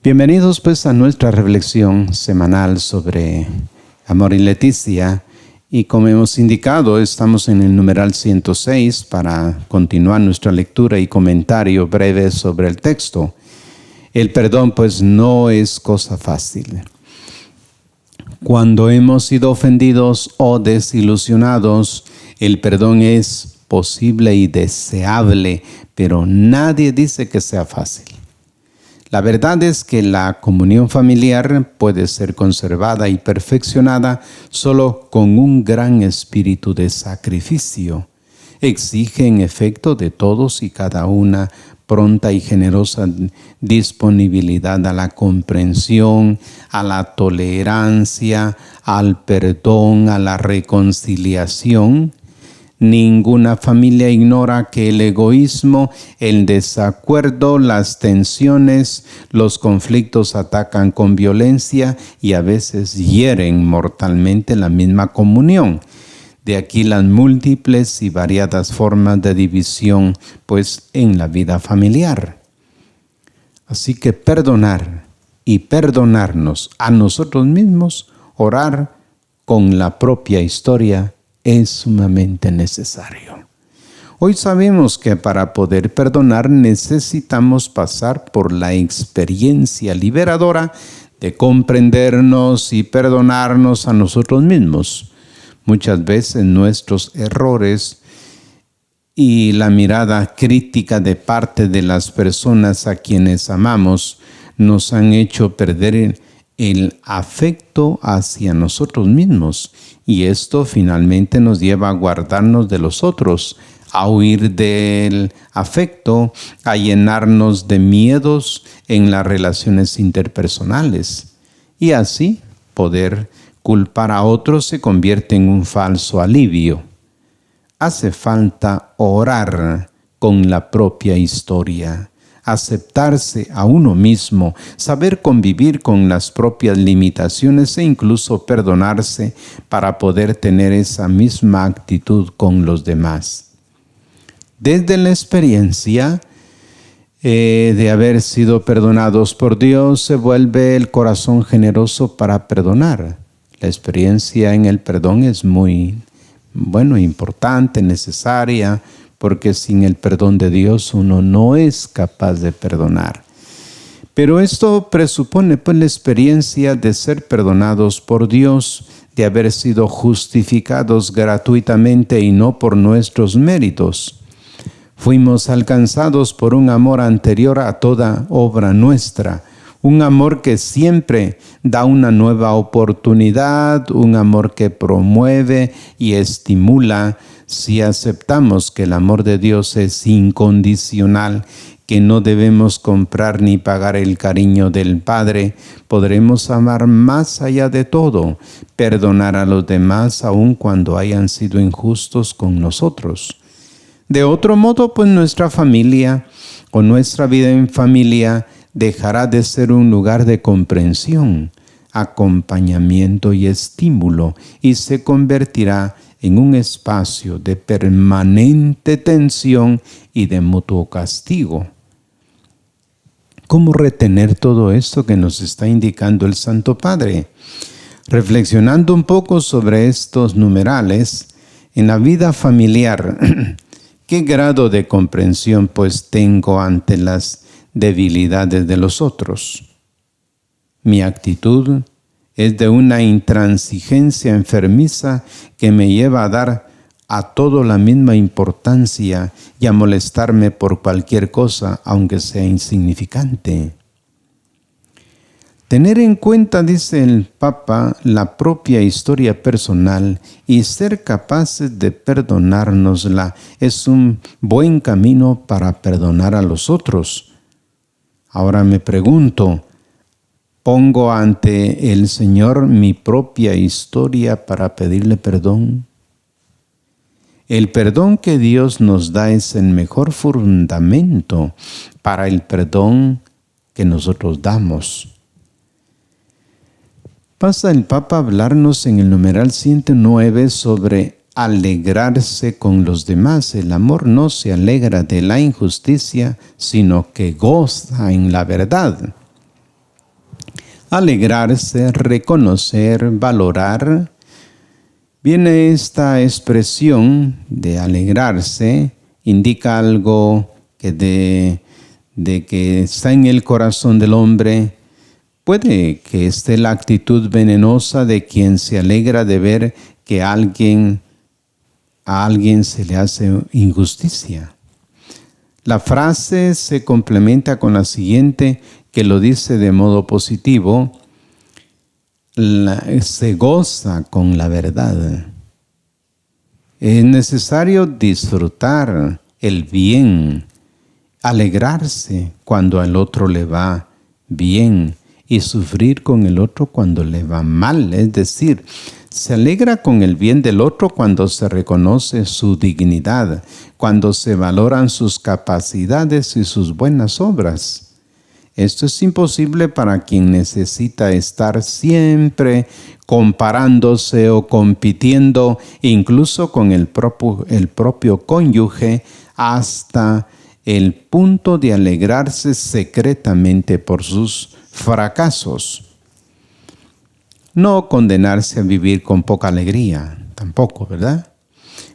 Bienvenidos pues a nuestra reflexión semanal sobre Amor y Leticia. Y como hemos indicado, estamos en el numeral 106 para continuar nuestra lectura y comentario breve sobre el texto. El perdón pues no es cosa fácil. Cuando hemos sido ofendidos o desilusionados, el perdón es posible y deseable, pero nadie dice que sea fácil. La verdad es que la comunión familiar puede ser conservada y perfeccionada solo con un gran espíritu de sacrificio. Exige en efecto de todos y cada una pronta y generosa disponibilidad a la comprensión, a la tolerancia, al perdón, a la reconciliación. Ninguna familia ignora que el egoísmo, el desacuerdo, las tensiones, los conflictos atacan con violencia y a veces hieren mortalmente la misma comunión. De aquí las múltiples y variadas formas de división, pues, en la vida familiar. Así que perdonar y perdonarnos a nosotros mismos, orar con la propia historia, es sumamente necesario. Hoy sabemos que para poder perdonar necesitamos pasar por la experiencia liberadora de comprendernos y perdonarnos a nosotros mismos. Muchas veces nuestros errores y la mirada crítica de parte de las personas a quienes amamos nos han hecho perder el afecto hacia nosotros mismos, y esto finalmente nos lleva a guardarnos de los otros, a huir del afecto, a llenarnos de miedos en las relaciones interpersonales, y así poder culpar a otros se convierte en un falso alivio. Hace falta orar con la propia historia, aceptarse a uno mismo, saber convivir con las propias limitaciones e incluso perdonarse para poder tener esa misma actitud con los demás. Desde la experiencia de haber sido perdonados por Dios, se vuelve el corazón generoso para perdonar. La experiencia en el perdón es muy, importante, necesaria, porque sin el perdón de Dios uno no es capaz de perdonar. Pero esto presupone pues la experiencia de ser perdonados por Dios, de haber sido justificados gratuitamente y no por nuestros méritos. Fuimos alcanzados por un amor anterior a toda obra nuestra, un amor que siempre da una nueva oportunidad, un amor que promueve y estimula. Si aceptamos que el amor de Dios es incondicional, que no debemos comprar ni pagar el cariño del Padre, podremos amar más allá de todo, perdonar a los demás aun cuando hayan sido injustos con nosotros. De otro modo, pues nuestra familia o nuestra vida en familia dejará de ser un lugar de comprensión, acompañamiento y estímulo, y se convertirá en un espacio de permanente tensión y de mutuo castigo. ¿Cómo retener todo esto que nos está indicando el Santo Padre? Reflexionando un poco sobre estos numerales, en la vida familiar, ¿qué grado de comprensión pues tengo ante las debilidades de los otros? Mi actitud es de una intransigencia enfermiza que me lleva a dar a todo la misma importancia y a molestarme por cualquier cosa, aunque sea insignificante. Tener en cuenta, dice el Papa, la propia historia personal y ser capaces de perdonárnosla es un buen camino para perdonar a los otros. Ahora me pregunto, ¿pongo ante el Señor mi propia historia para pedirle perdón? El perdón que Dios nos da es el mejor fundamento para el perdón que nosotros damos. Pasa el Papa a hablarnos en el numeral 109 sobre alegrarse con los demás. El amor no se alegra de la injusticia, sino que goza en la verdad. Alegrarse, reconocer, valorar. Viene esta expresión de alegrarse, indica algo que de que está en el corazón del hombre. Puede que esté la actitud venenosa de quien se alegra de ver que a alguien se le hace injusticia. La frase se complementa con la siguiente, que lo dice de modo positivo: se goza con la verdad. Es necesario disfrutar el bien, alegrarse cuando al otro le va bien y sufrir con el otro cuando le va mal. Es decir, se alegra con el bien del otro cuando se reconoce su dignidad, cuando se valoran sus capacidades y sus buenas obras. Esto es imposible para quien necesita estar siempre comparándose o compitiendo, incluso con el propio cónyuge, hasta el punto de alegrarse secretamente por sus fracasos. No condenarse a vivir con poca alegría, tampoco, ¿verdad?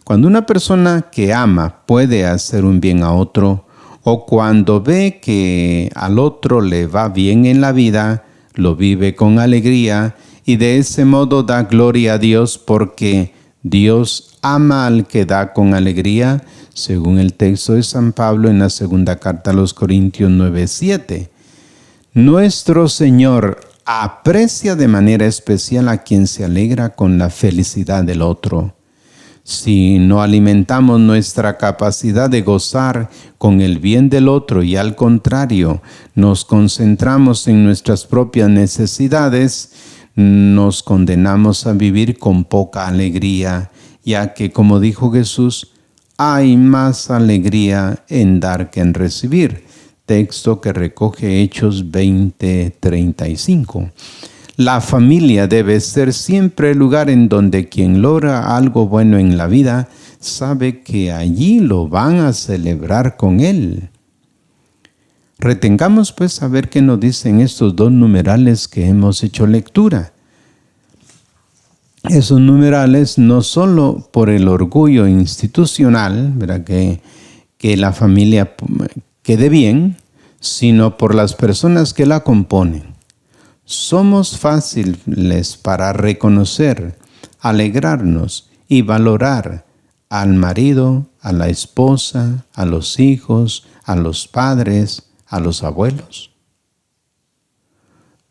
Cuando una persona que ama puede hacer un bien a otro, o cuando ve que al otro le va bien en la vida, lo vive con alegría y de ese modo da gloria a Dios, porque Dios ama al que da con alegría, según el texto de San Pablo en la segunda carta a los Corintios 9:7. Nuestro Señor aprecia de manera especial a quien se alegra con la felicidad del otro. Si no alimentamos nuestra capacidad de gozar con el bien del otro y al contrario, nos concentramos en nuestras propias necesidades, nos condenamos a vivir con poca alegría, ya que, como dijo Jesús, hay más alegría en dar que en recibir. Texto que recoge Hechos 20:35. La familia debe ser siempre el lugar en donde quien logra algo bueno en la vida sabe que allí lo van a celebrar con él. Retengamos pues a ver qué nos dicen estos dos numerales que hemos hecho lectura. Esos numerales no solo por el orgullo institucional, ¿verdad? Que la familia quede bien, sino por las personas que la componen. Somos fáciles para reconocer, alegrarnos y valorar al marido, a la esposa, a los hijos, a los padres, a los abuelos.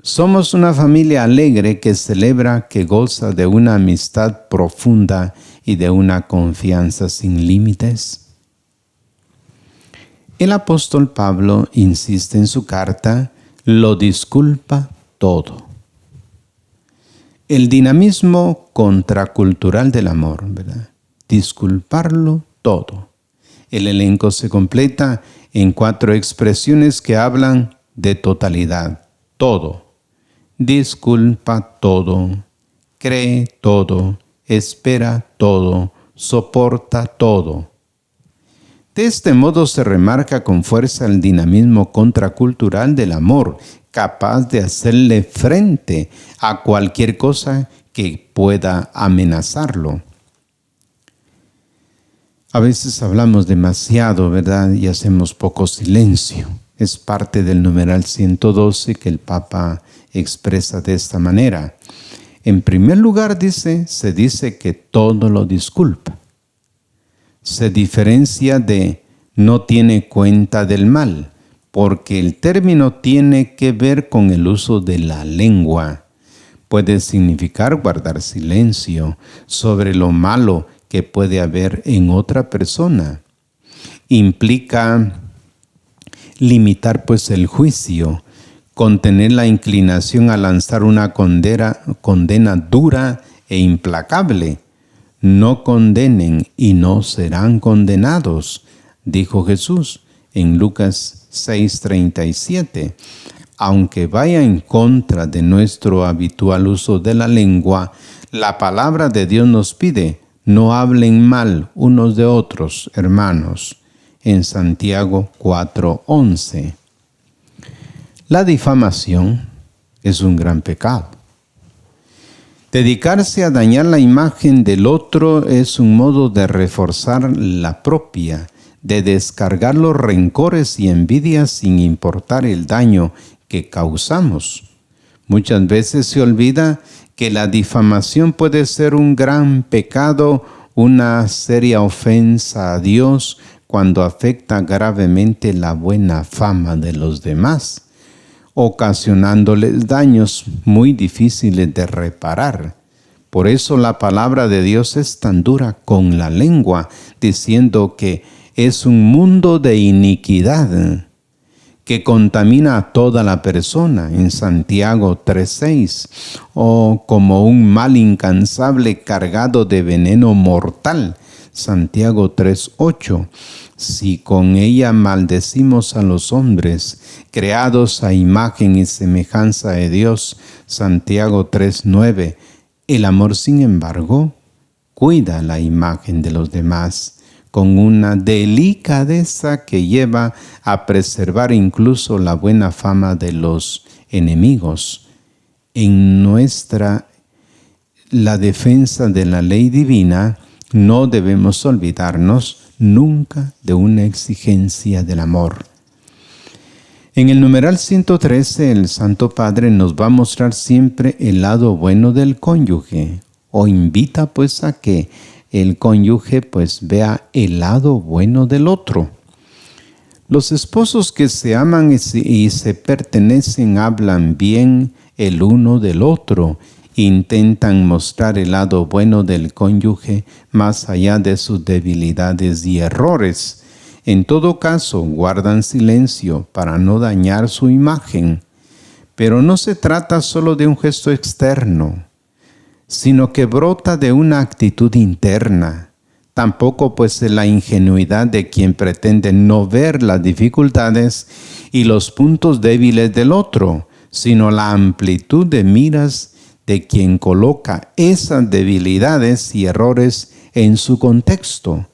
Somos una familia alegre que celebra, que goza de una amistad profunda y de una confianza sin límites. El apóstol Pablo insiste en su carta, lo disculpa todo. El dinamismo contracultural del amor, ¿verdad? Disculparlo todo. El elenco se completa en 4 expresiones que hablan de totalidad. Todo. Disculpa todo. Cree todo. Espera todo. Soporta todo. De este modo se remarca con fuerza el dinamismo contracultural del amor, capaz de hacerle frente a cualquier cosa que pueda amenazarlo. A veces hablamos demasiado, ¿verdad? Y hacemos poco silencio. Es parte del numeral 112 que el Papa expresa de esta manera. En primer lugar, se dice que todo lo disculpa. Se diferencia de no tiene cuenta del mal, porque el término tiene que ver con el uso de la lengua. Puede significar guardar silencio sobre lo malo que puede haber en otra persona. Implica limitar pues el juicio, contener la inclinación a lanzar una condena dura e implacable. No condenen y no serán condenados, dijo Jesús en Lucas 6:37. Aunque vaya en contra de nuestro habitual uso de la lengua, la palabra de Dios nos pide: no hablen mal unos de otros, hermanos, en Santiago 4:11. La difamación es un gran pecado. Dedicarse a dañar la imagen del otro es un modo de reforzar la propia, de descargar los rencores y envidias sin importar el daño que causamos. Muchas veces se olvida que la difamación puede ser un gran pecado, una seria ofensa a Dios cuando afecta gravemente la buena fama de los demás, ocasionándoles daños muy difíciles de reparar. Por eso la palabra de Dios es tan dura con la lengua, diciendo que es un mundo de iniquidad que contamina a toda la persona, en Santiago 3:6, o como un mal incansable cargado de veneno mortal, Santiago 3:8. Si con ella maldecimos a los hombres, creados a imagen y semejanza de Dios, Santiago 3:9, el amor, sin embargo, cuida la imagen de los demás con una delicadeza que lleva a preservar incluso la buena fama de los enemigos. En la defensa de la ley divina, no debemos olvidarnos nunca de una exigencia del amor. En el numeral 113, el Santo Padre nos va a mostrar siempre el lado bueno del cónyuge, o invita pues a que el cónyuge pues vea el lado bueno del otro. Los esposos que se aman y se pertenecen hablan bien el uno del otro, intentan mostrar el lado bueno del cónyuge más allá de sus debilidades y errores. En todo caso, guardan silencio para no dañar su imagen. Pero no se trata solo de un gesto externo, sino que brota de una actitud interna. Tampoco pues de la ingenuidad de quien pretende no ver las dificultades y los puntos débiles del otro, sino la amplitud de miras de quien coloca esas debilidades y errores en su contexto.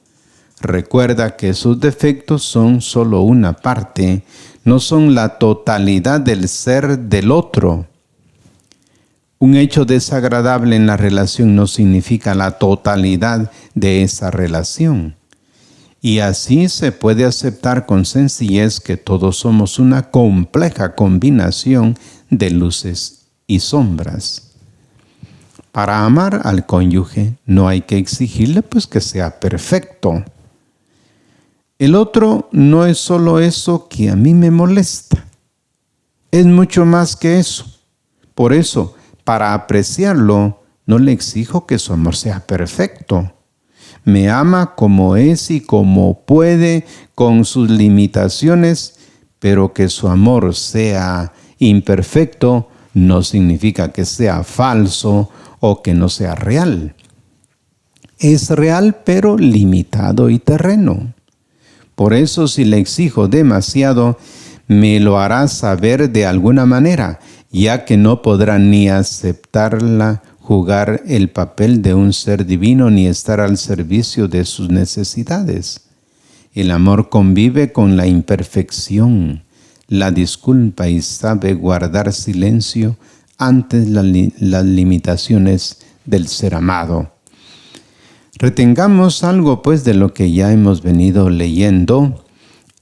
Recuerda que sus defectos son solo una parte, no son la totalidad del ser del otro. Un hecho desagradable en la relación no significa la totalidad de esa relación. Y así se puede aceptar con sencillez que todos somos una compleja combinación de luces y sombras. Para amar al cónyuge no hay que exigirle pues que sea perfecto. El otro no es solo eso que a mí me molesta. Es mucho más que eso. Por eso, para apreciarlo, no le exijo que su amor sea perfecto. Me ama como es y como puede, con sus limitaciones, pero que su amor sea imperfecto no significa que sea falso o que no sea real. Es real, pero limitado y terreno. Por eso, si le exijo demasiado, me lo hará saber de alguna manera, ya que no podrá ni aceptarla, jugar el papel de un ser divino, ni estar al servicio de sus necesidades. El amor convive con la imperfección, la disculpa y sabe guardar silencio ante las limitaciones del ser amado. Retengamos algo pues de lo que ya hemos venido leyendo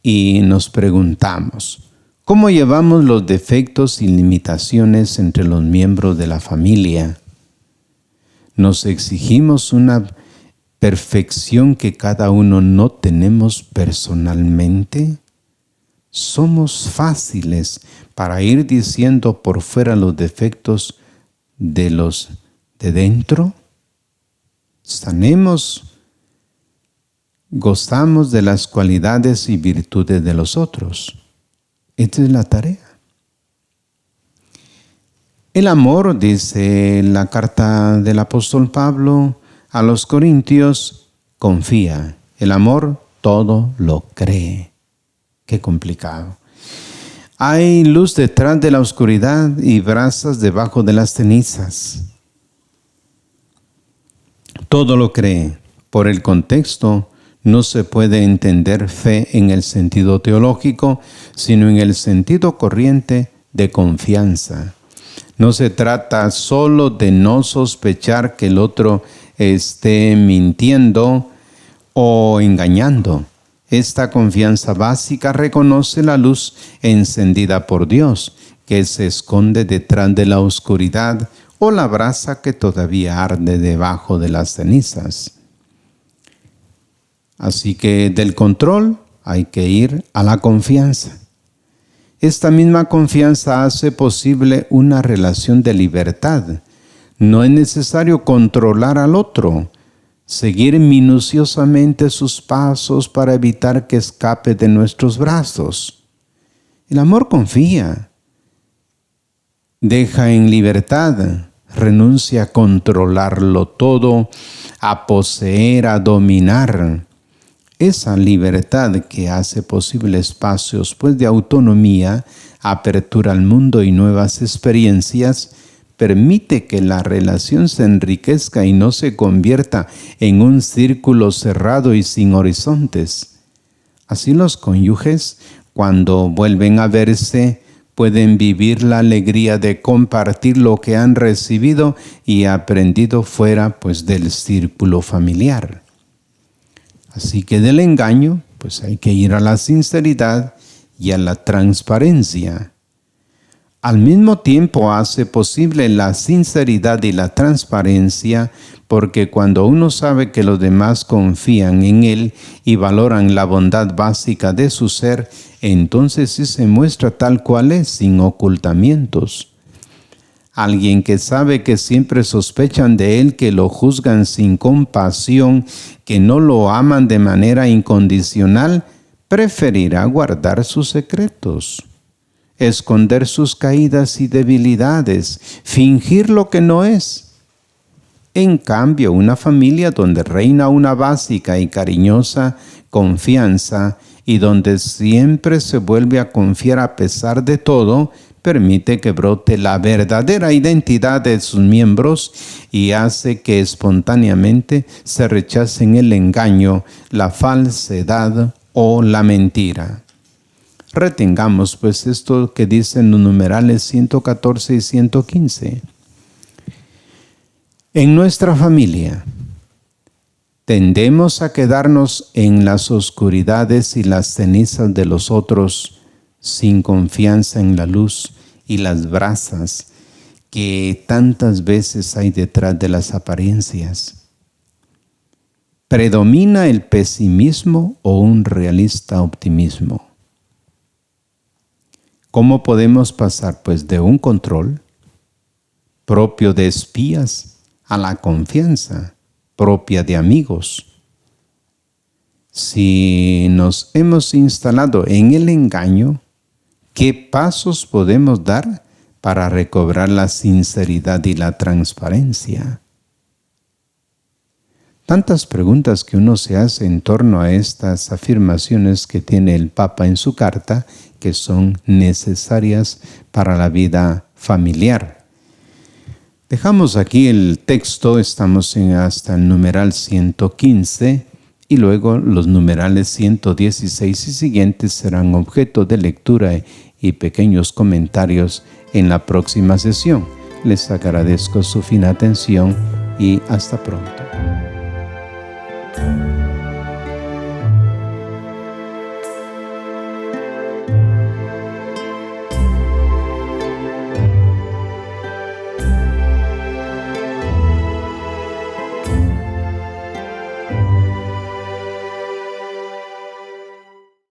y nos preguntamos, ¿cómo llevamos los defectos y limitaciones entre los miembros de la familia? ¿Nos exigimos una perfección que cada uno no tenemos personalmente? ¿Somos fáciles para ir diciendo por fuera los defectos de los de dentro? Gozamos de las cualidades y virtudes de los otros. Esta es la tarea. El amor, dice la carta del apóstol Pablo a los Corintios, confía. El amor todo lo cree. Qué complicado. Hay luz detrás de la oscuridad y brasas debajo de las cenizas. Todo lo cree. Por el contexto, no se puede entender fe en el sentido teológico, sino en el sentido corriente de confianza. No se trata solo de no sospechar que el otro esté mintiendo o engañando. Esta confianza básica reconoce la luz encendida por Dios, que se esconde detrás de la oscuridad, o la brasa que todavía arde debajo de las cenizas. Así que del control hay que ir a la confianza. Esta misma confianza hace posible una relación de libertad. No es necesario controlar al otro, seguir minuciosamente sus pasos para evitar que escape de nuestros brazos. El amor confía, deja en libertad, renuncia a controlarlo todo, a poseer, a dominar. Esa libertad que hace posible espacios de autonomía, apertura al mundo y nuevas experiencias, permite que la relación se enriquezca y no se convierta en un círculo cerrado y sin horizontes. Así los cónyuges, cuando vuelven a verse, pueden vivir la alegría de compartir lo que han recibido y aprendido fuera del círculo familiar. Así que del engaño, hay que ir a la sinceridad y a la transparencia. Al mismo tiempo hace posible la sinceridad y la transparencia, porque cuando uno sabe que los demás confían en él y valoran la bondad básica de su ser, entonces sí se muestra tal cual es, sin ocultamientos. Alguien que sabe que siempre sospechan de él, que lo juzgan sin compasión, que no lo aman de manera incondicional, preferirá guardar sus secretos, esconder sus caídas y debilidades, fingir lo que no es. En cambio, una familia donde reina una básica y cariñosa confianza y donde siempre se vuelve a confiar a pesar de todo, permite que brote la verdadera identidad de sus miembros y hace que espontáneamente se rechacen el engaño, la falsedad o la mentira. Retengamos esto que dicen los numerales 114 y 115. En nuestra familia tendemos a quedarnos en las oscuridades y las cenizas de los otros, sin confianza en la luz y las brasas que tantas veces hay detrás de las apariencias. ¿Predomina el pesimismo o un realista optimismo? ¿Cómo podemos pasar de un control propio de espías a la confianza propia de amigos? Si nos hemos instalado en el engaño, ¿qué pasos podemos dar para recobrar la sinceridad y la transparencia? Tantas preguntas que uno se hace en torno a estas afirmaciones que tiene el Papa en su carta, que son necesarias para la vida familiar. Dejamos aquí el texto, estamos hasta el numeral 115, y luego los numerales 116 y siguientes serán objeto de lectura y pequeños comentarios en la próxima sesión. Les agradezco su fina atención y hasta pronto.